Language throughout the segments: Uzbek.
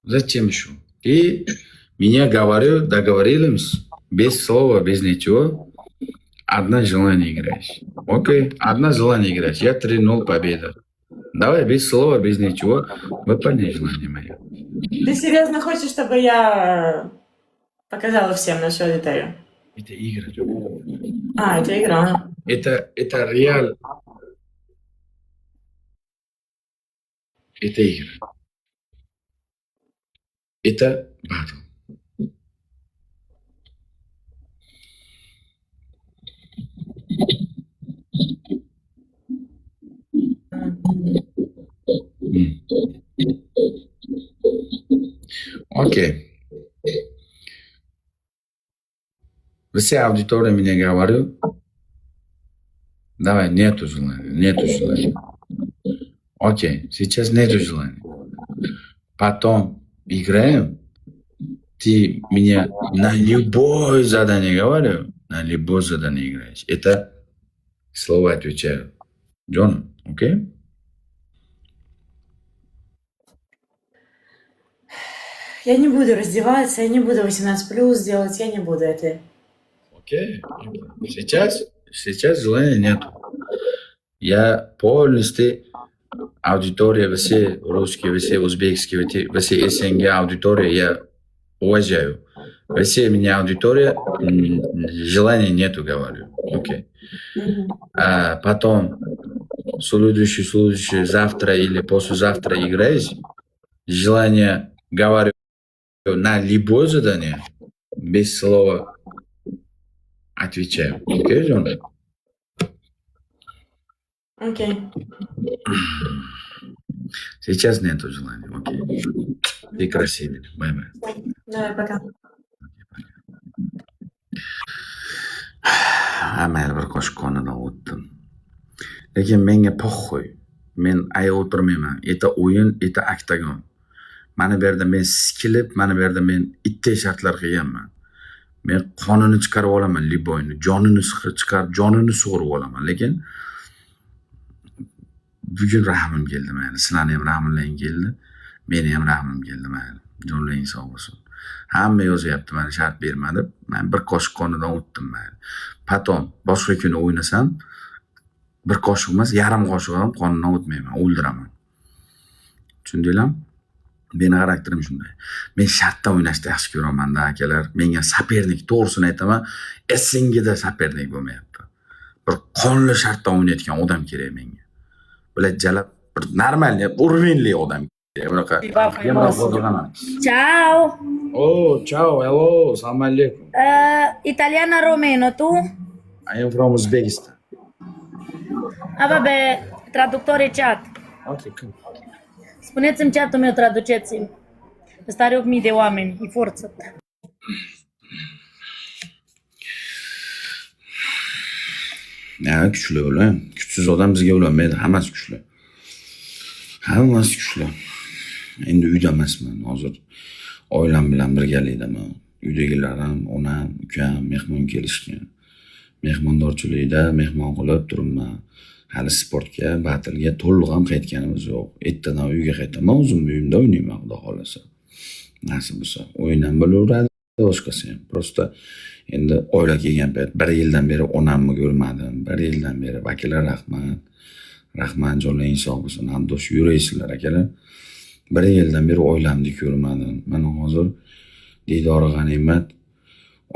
Зачем еще? И меня говорю, договорились, без слова, без ничего, одно желание играешь. Окей, одно желание играешь. Я 3-0 победа. Давай без слова, без ничего, выполняй желание мое. Ты серьезно хочешь, чтобы я показала всем нашу аудиторию? Это игра. Это игра. Это реал. Это игра. Это батл. Окей. Вся аудитория меня говорит, давай, нету желания, нету желания. Окей, сейчас нету желания. Потом играем, ты меня на любое задание говорю, на любое задание играешь. Это слово отвечаю. Джон, окей? Я не буду раздеваться, я не буду 18+ делать, я не буду это. Окей. Сейчас желания нет. Я полностью аудитория, все русские, все узбекские, все СНГ аудитория, я уважаю. Все меня аудитория, желания нету, говорю. Окей. А потом следующий, завтра или послезавтра играешь, желание говорю на любое задание, без слова отвечаю. Окей, Джон? Окей. Сейчас нету желания. Окей. Ты красивый. Бай-бай. Давай, пока. Mayli bir qoshiq qonidan o'tdim. Lekin menga poxxo'y. Men aya o'tirmayman. Eta o'yin, eta oktagon. Mana bu yerda men sikilib, mana bu yerda men itday shartlar qilganman. Men qonini chiqarib olaman Liboyni, jonini chiqarib, jonini sug'urib olaman. Lekin bugun rahmim keldi mayli. Sizlarni ham rahmlaring keldi. Meni ham rahmim keldi mayli. Jonlaring sog' bo'lsin. Hamma yozyapti, mana shart berma deb. Men bir qoshiq qonidan o'tdim mayli. Paton boshqa kuni o'ynasam, bir qoshiq emas, yarim qoshiq ham qonidan o'tmayman, o'ldiraman. Tushundinglarmi? Meni xarakterim shunday. Men shartdan o'ynashni yaxshi ko'raman-da, akalar. Menga sapernik, to'g'risini aytaman, esingida sapernik bo'lmayapti. Bir qonli shartdan o'ynayotgan odam kerak menga. Bular jalab bir normal, уровеньli odam kerak. Bunaqa. Ciao, Oh, ciao, hello, assalomu alaykum. italiana romeno, tu? I am from Uzbekistan. Ah, vabbè, traduttore chat. Okay, cool. Spuneți-mi chatul meu, traduceți-mi. Ăsta are 8.000 de oameni, e forță. Ya kuchli ular. Kuchsiz odam bizga ulanmaydi. Hammasi kuchli. Hammasi kuchli. Endi uyda emasman hozir. Oilam bilan birgalikdaman. Uydagilarim, onam, ukam mehmon kelishgan. Mehmondorchilikda mehmon qilib turibman. Hali sportga, batlga to'liq ham qaytganimiz yo'q. Ertadan uyga qaytaman, o'zim uyimda o'ynayman, xudo xolasa. Nasib bo'lsa, o'yin ham bo'laveradi, boshqasi ham. Prosta endi oila kelgan payt 1 yildan beri onamni ko'rmadim. 1 yildan beri akalar rahmat. Rahmat, jonlaring sog' bo'lsin. Hamdosh yuraysizlar akalar. 1 yildan beri oilamni ko'rmadim. Mana hozir didori g'animat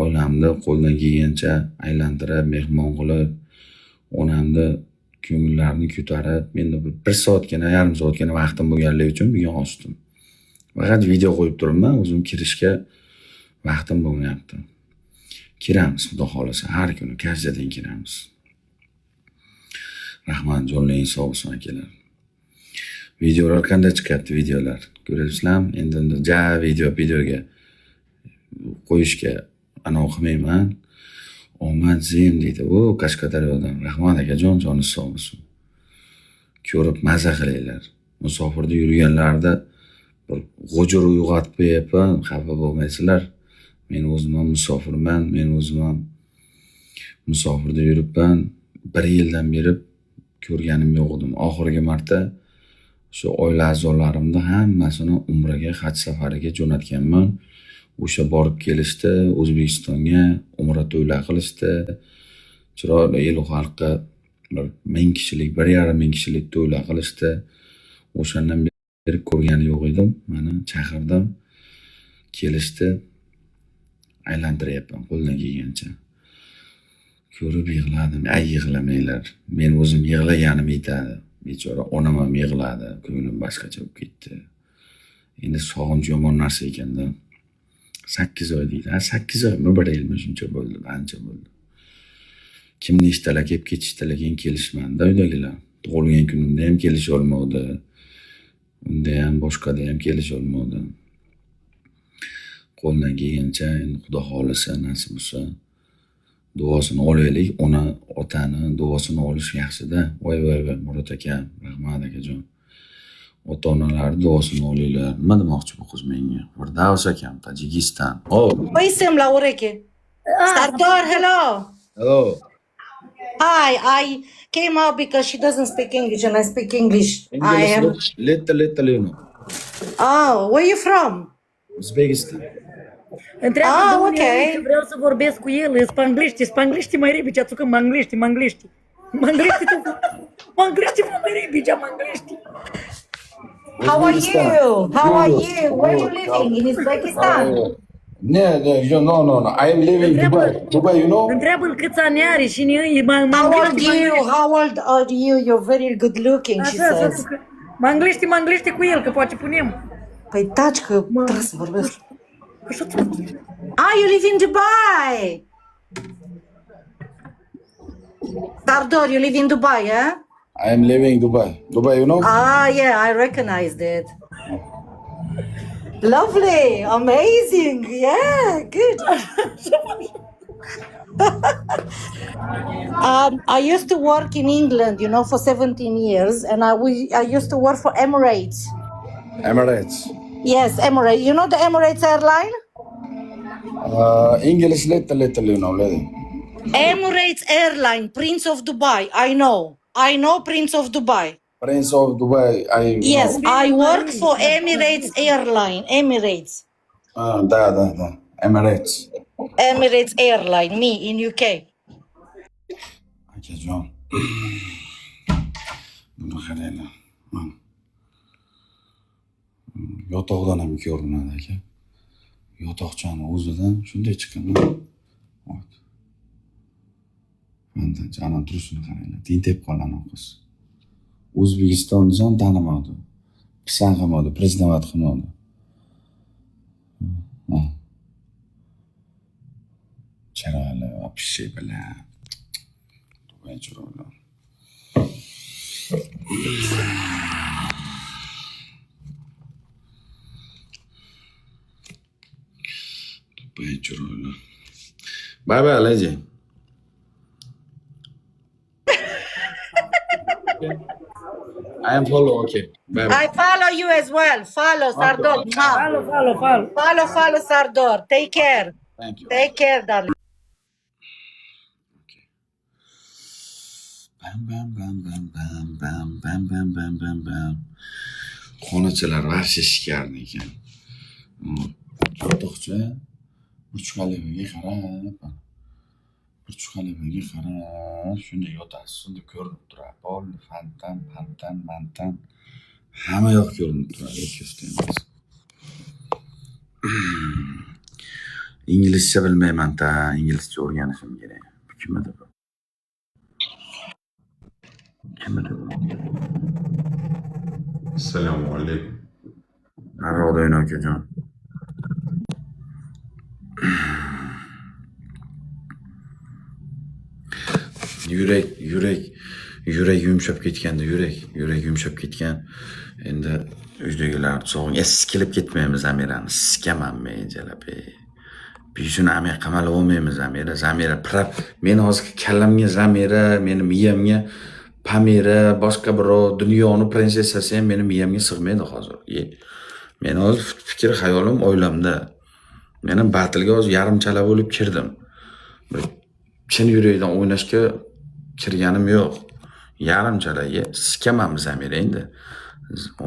oilamni qo'ldan kelgancha aylantirib, mehmon qilib, onamni ko'ngillarini ko'tarib, menda 1 soatgina, yarim soatgina vaqtim bo'lganligi uchun bugun osdim. Faqat video qo'yib turibman, o'zim kirishga vaqtim bo'lmayapti. Kiramiz, xudo xolasa, har kuni kajdadan kiramiz. Rahmat, jonlaring sog' bo'lsin akalar. Videolar qanday chiqyapti, videolar? Ko'ryapsizlarmi? Endi videoga qo'yishga anav qilmayman. Omad zim deydi. O, Qashqadaryodan. Rahmat akajon, joningiz sog' bo'lsin. Ko'rib maza qilinglar. Musofirda yurganlarda bir g'ujur uyg'otib qo'yapman, xafa bo'lmaysizlar. Men o'zim ham musofirman, men o'zim ham musofirda yuribman. 1 yildan beri ko'rganim yo'q edim. Oxirgi marta shu oila a'zolarimni hammasini umraga, haj safariga jo'natganman. O'sha borib kelishdi, O'zbekistonga umra to'ylar qilishdi. Chiroyli elu xalqqa bir 1000 kishilik, 1,5 kishilik to'ylar qilishdi. O'shandan beri ko'rgani yo'q edim. Mana chaqirdim. Kelishdi. Aylantiryapman qo'ldan kelgancha. Ko'rib yig'ladim. Ay yig'lamanglar. Men o'zim yig'laganim yetadi. Bechora onam ham yig'ladi. Ko'nglim boshqacha bo'lib ketdi. Endi sog'inch yomon narsa ekanda. 8 oy deydi. 8 oymi, 1 yilmi shuncha bo'ldi, ancha bo'ldi. Kimni ishtalar kelib ketishdilar, keyin kelishmadi uydagilar. Tug'ilgan kunimda ham kelisha olmadi. Unda ham boshqada ham kelisha olmadi. Qo'ldan kelgancha endi Xudo xolisa, nasib bo'lsa duosini olaylik. Ona, otani duosini olish yaxshi-da. Voy Murod aka, rahmat akajon. Ota-onalar duosini olinglar. Nima demoqchi bu qiz menga? Firdavs akam, Tojikiston. Oh, Voisim la ureche. Sardor, hello. hello. Hi, I came out because she doesn't speak English and I speak English. I am. Little, you know. Oh, where you from? Uzbekistan. Întreabă Ah, de unde ok. e, că vreau să vorbesc cu el, spangliști mai repede, ațucă mangliști. Mangliști tu, mangliști mai repede, mangliști. How are you? How are you? Where are you living? In Uzbekistan? No. I am living in Dubai. Dubai, you know? Întreabă-l câți ani are și ne îi How old you? How old are you? You're very good looking, she Așa, says. mangliști cu el, că poate punem. Păi taci că trebuie să vorbesc. Așa Ah, you live in Dubai. Sardor, you live in Dubai, eh? I am living in Dubai. Dubai, you know? Ah, yeah, I recognized it. Lovely, amazing, yeah, good. I used to work in England, you know, for 17 years, and I used to work for Emirates. Emirates. Yes, Emirates. You know the Emirates airline? English little, you know, lady. Emirates airline, Prince of Dubai. I know Prince of Dubai. Prince of Dubai, Yes, I work for Emirates airline. Emirates. Da. Emirates. Emirates airline, me in UK. Akajon. Buni qaranglar. Yotoqdan ham ko'rinadi aka. Yotoqchani o'zidan shunday chiqqan. Mana janon turishini qaranglar. Tintib qolgan qiz. O'zbekistonni ham tanimadi. Pisan qilmadi, prezident qilmadi. Chiroyli, opishi bilan. Voy chiroyli. Voy chiroyli. Bye, lady. I am follow, okay. Bye. I follow you as well. Follow Sardor. Follow Sardor. Take care. Thank you. Take care, darling. Bam. Xonachalar varsa shikarni ekan. Yotoqcha burchqalibiga qarab, shunday yotasiz, shunday ko'rinib turadi. Pol, fantan, mantan, hamma yoq ko'rinib turadi, ikkisi emas. Inglizcha bilmayman-da, inglizcha o'rganishim kerak. Kim edi bu? Assalomu alaykum. Narodo'yin akajon. Yurak yumshab ketganda, yurak yumshab ketgan. Endi uydagilar sog'inga sikilib ketmaymiz Zamirani. Sikaman men jalab. Bishuni amay qamalib olmaymiz Zamira pirab. Men hozir kallamga Zamira, meni miyamga Pamira, boshqa birov dunyoni prinsessasi ham meni miyamga sig'maydi hozir. Men hozir fikr xayolim oilamda. Mening batilga hozir yarimchala bo'lib kirdim. Chin yurakdan o'ynashga kirganim yo'q. Yarimchalaga sikaman Zamira endi.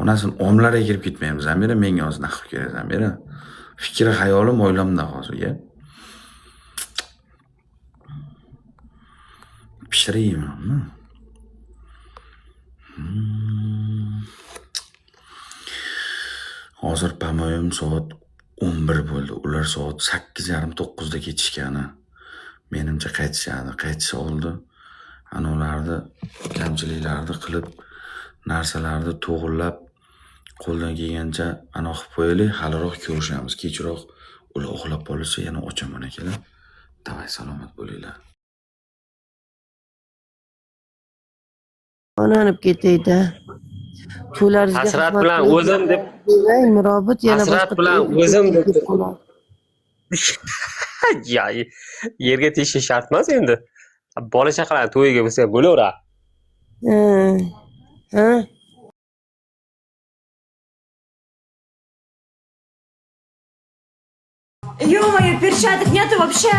Onasini omlarga kirib ketmaymiz. Zamira menga hozir naq qilib kerak Zamira. Fikri hayolim o'ylamda hozirga. Pishiraymi? Hozir pamoyim soat 11 bo'ldi. Ular soat 8:30-9 da ketishgani. Menimcha qaytishadi. Qaytish oldi. Ularni kamchiliklarni qilib, narsalarni to'g'irlab, qo'ldan kelgancha qilib qo'yaylik, haliroq ko'rishamiz. Kechroq ular uxlab qolsa yana ochaman akalar. Davay salomat bo'linglar. Onanib ketayda. Shularga Hasrat bilan o'zim deb Mirobit yana Hasrat bilan o'zim deb ya yerga tegishi shart emas endi. Bola chaqalar to'yiga bo'lsa bo'laveradi. Ha? Ё-моё, перчаток нету вообще?